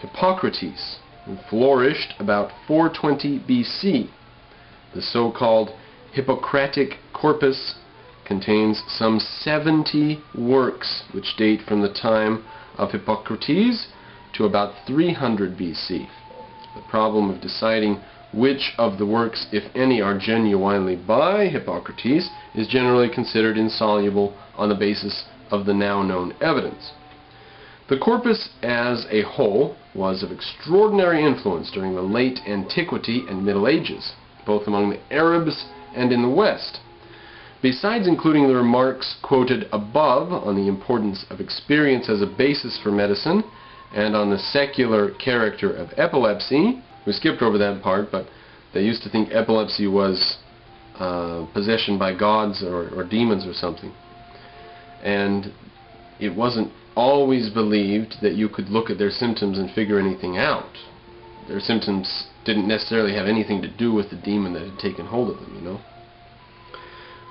Hippocrates, who flourished about 420 BC. The so-called Hippocratic Corpus contains some 70 works which date from the time of Hippocrates to about 300 BC. The problem of deciding which of the works, if any, are genuinely by Hippocrates is generally considered insoluble on the basis of the now known evidence. The corpus as a whole was of extraordinary influence during the late Antiquity and Middle Ages, both among the Arabs and in the West. Besides including the remarks quoted above on the importance of experience as a basis for medicine and on the secular character of epilepsy, we skipped over that part, but they used to think epilepsy was possession by gods or demons or something. And it wasn't always believed that you could look at their symptoms and figure anything out. Their symptoms didn't necessarily have anything to do with the demon that had taken hold of them, you know.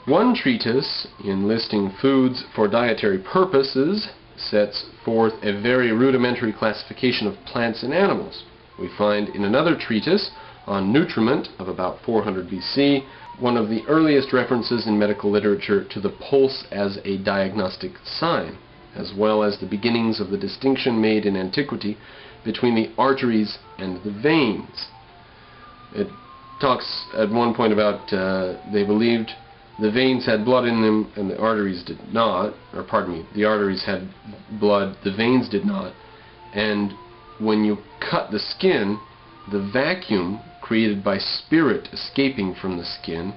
One treatise, in listing foods for dietary purposes, sets forth a very rudimentary classification of plants and animals. We find in another treatise on nutriment of about 400 BC one of the earliest references in medical literature to the pulse as a diagnostic sign, as well as the beginnings of the distinction made in antiquity between the arteries and the veins. It talks at one point about they believed the veins had blood in them and the arteries did not, or pardon me, the arteries had blood, the veins did not, and when you cut the skin, the vacuum created by spirit escaping from the skin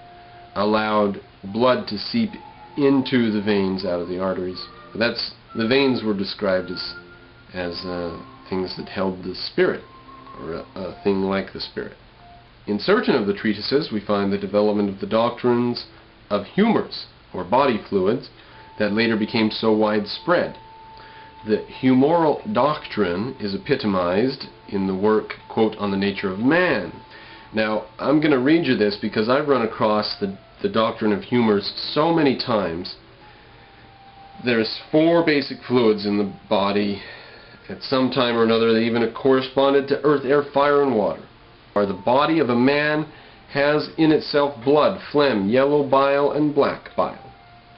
allowed blood to seep into the veins out of the arteries. The veins were described as things that held the spirit, or a thing like the spirit. In certain of the treatises we find the development of the doctrines of humors, or body fluids, that later became so widespread. The humoral doctrine is epitomized in the work, quote, On the Nature of Man. Now, I'm going to read you this because I've run across the doctrine of humors so many times. There's 4 basic fluids in the body. At some time or another, they even corresponded to earth, air, fire, and water. The body of a man has in itself blood, phlegm, yellow bile, and black bile.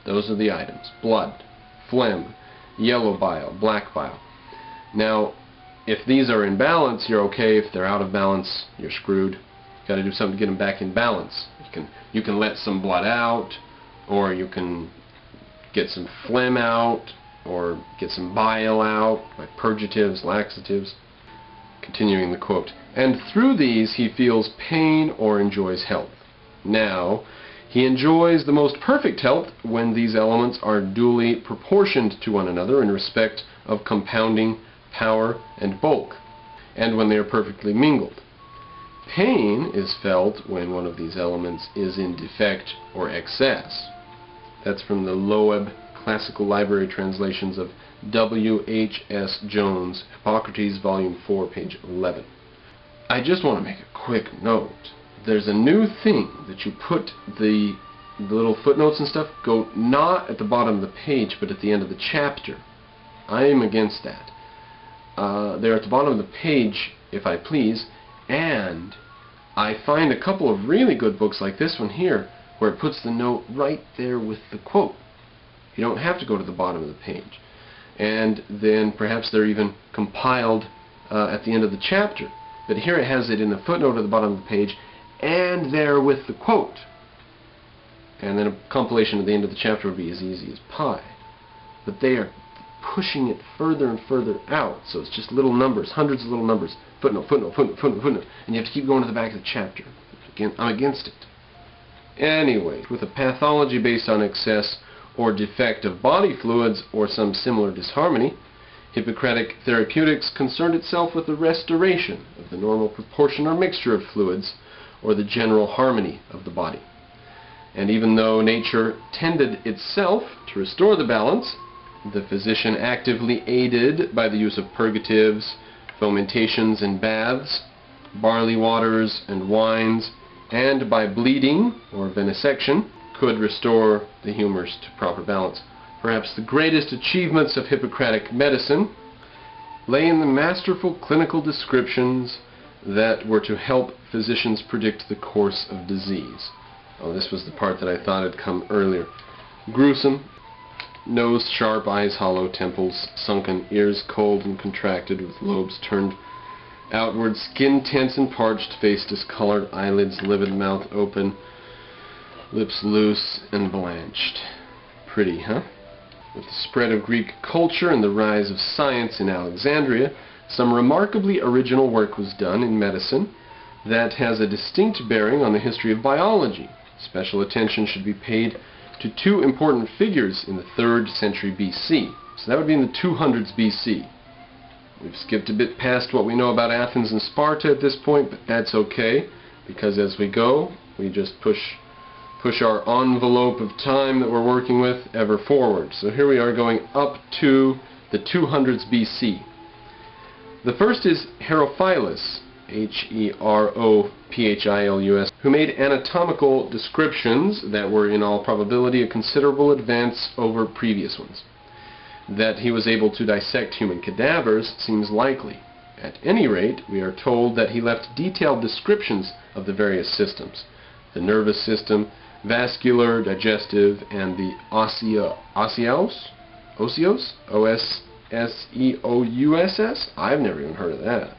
Those are the items. Blood, phlegm, yellow bile, black bile. Now, if these are in balance, you're okay. If they're out of balance, you're screwed. You've got to do something to get them back in balance. You can let some blood out, or you can get some phlegm out, or get some bile out by purgatives, laxatives. Continuing the quote, and through these he feels pain or enjoys health. Now, he enjoys the most perfect health when these elements are duly proportioned to one another in respect of compounding, power, and bulk, and when they are perfectly mingled. Pain is felt when one of these elements is in defect or excess. That's from the Loeb Classical Library translations of W.H.S. Jones, Hippocrates, Volume 4, page 11. I just want to make a quick note. There's a new thing that you put the little footnotes and stuff go not at the bottom of the page, but at the end of the chapter. I am against that. They're at the bottom of the page, if I please, and I find a couple of really good books like this one here, where it puts the note right there with the quote. You don't have to go to the bottom of the page. And then perhaps they're even compiled at the end of the chapter. But here it has it in the footnote at the bottom of the page, and there with the quote. And then a compilation at the end of the chapter would be as easy as pie. But they are pushing it further and further out, so it's just little numbers, hundreds of little numbers. Footnote, footnote, footnote, footnote, footnote. And you have to keep going to the back of the chapter. Again, I'm against it. Anyway, with a pathology based on excess or defect of body fluids or some similar disharmony, Hippocratic therapeutics concerned itself with the restoration of the normal proportion or mixture of fluids, or the general harmony of the body. And even though nature tended itself to restore the balance, the physician actively aided by the use of purgatives, fomentations and baths, barley waters and wines, and by bleeding or venesection, could restore the humors to proper balance. Perhaps the greatest achievements of Hippocratic medicine lay in the masterful clinical descriptions that were to help physicians predict the course of disease. Oh, this was the part that I thought had come earlier. Gruesome. Nose sharp, eyes hollow, temples sunken, ears cold and contracted with lobes turned outward, skin tense and parched, face discolored, eyelids livid, mouth open, lips loose and blanched. Pretty, huh? With the spread of Greek culture and the rise of science in Alexandria, some remarkably original work was done in medicine that has a distinct bearing on the history of biology. Special attention should be paid to two important figures in the 3rd century BC. So that would be in the 200s BC. We've skipped a bit past what we know about Athens and Sparta at this point, but that's okay, because as we go, we just push our envelope of time that we're working with ever forward. So here we are going up to the 200s BC. The first is Herophilus, Herophilus, who made anatomical descriptions that were in all probability a considerable advance over previous ones. That he was able to dissect human cadavers seems likely. At any rate, we are told that he left detailed descriptions of the various systems: the nervous system, vascular, digestive, and the osseous? O-S-S-E-O-U-S-S? I've never even heard of that.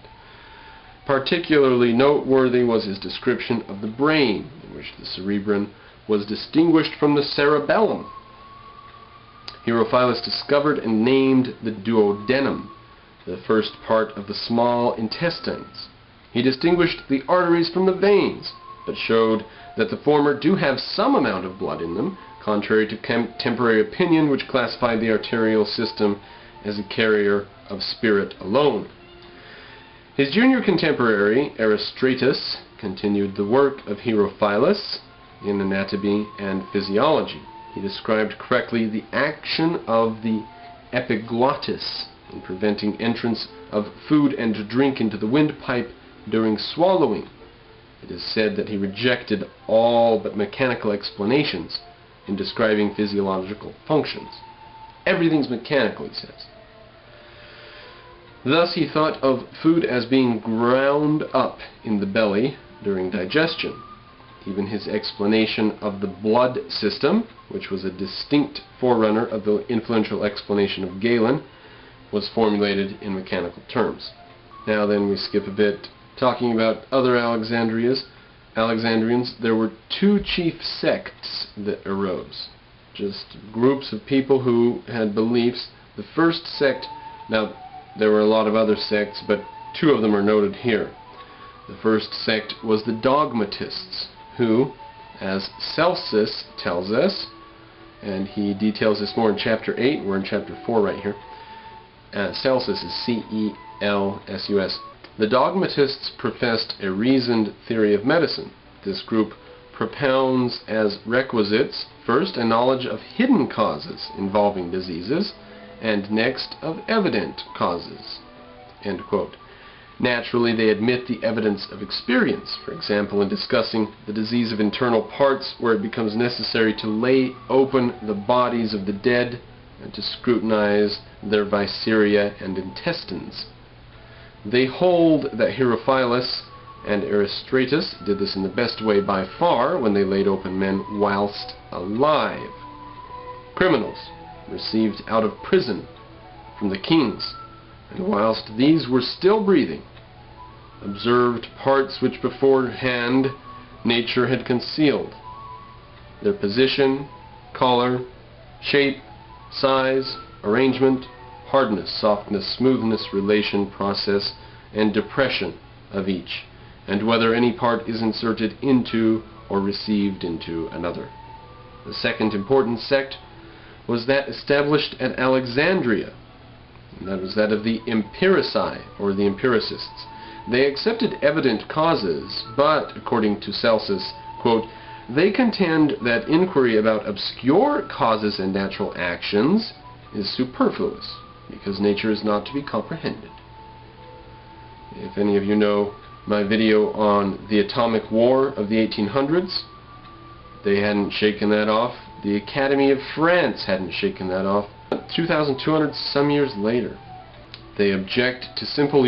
Particularly noteworthy was his description of the brain, in which the cerebrum was distinguished from the cerebellum. Herophilus discovered and named the duodenum, the first part of the small intestines. He distinguished the arteries from the veins, but showed that the former do have some amount of blood in them, contrary to contemporary opinion which classified the arterial system as a carrier of spirit alone. His junior contemporary, Erystratus, continued the work of Herophilus in anatomy and physiology. He described correctly the action of the epiglottis in preventing entrance of food and drink into the windpipe during swallowing. It is said that he rejected all but mechanical explanations in describing physiological functions. Everything's mechanical, he says. Thus he thought of food as being ground up in the belly during digestion. Even his explanation of the blood system, which was a distinct forerunner of the influential explanation of Galen, was formulated in mechanical terms. Now then we skip a bit. Talking about other Alexandrians, there were two chief sects that arose. Just groups of people who had beliefs. The first sect, now there were a lot of other sects, but two of them are noted here. The first sect was the dogmatists, who, as Celsus tells us, and he details this more in chapter 8, we're in chapter 4 right here. Celsus is C-E-L-S-U-S. The dogmatists professed a reasoned theory of medicine. This group propounds as requisites, first, a knowledge of hidden causes involving diseases, and next, of evident causes. End quote. Naturally, they admit the evidence of experience, for example, in discussing the disease of internal parts, where it becomes necessary to lay open the bodies of the dead and to scrutinize their viscera and intestines. They hold that Herophilus and Erystratus did this in the best way by far when they laid open men whilst alive. Criminals received out of prison from the kings, and whilst these were still breathing, observed parts which beforehand nature had concealed. Their position, color, shape, size, arrangement, hardness, softness, smoothness, relation, process, and depression of each, and whether any part is inserted into or received into another. The second important sect was that established at Alexandria, and that was that of the empirici, or the empiricists. They accepted evident causes, but, according to Celsus, quote, they contend that inquiry about obscure causes and natural actions is superfluous, because nature is not to be comprehended. If any of you know my video on the atomic war of the 1800s, they hadn't shaken that off. The Academy of France hadn't shaken that off. 2,200 some years later. They object to simple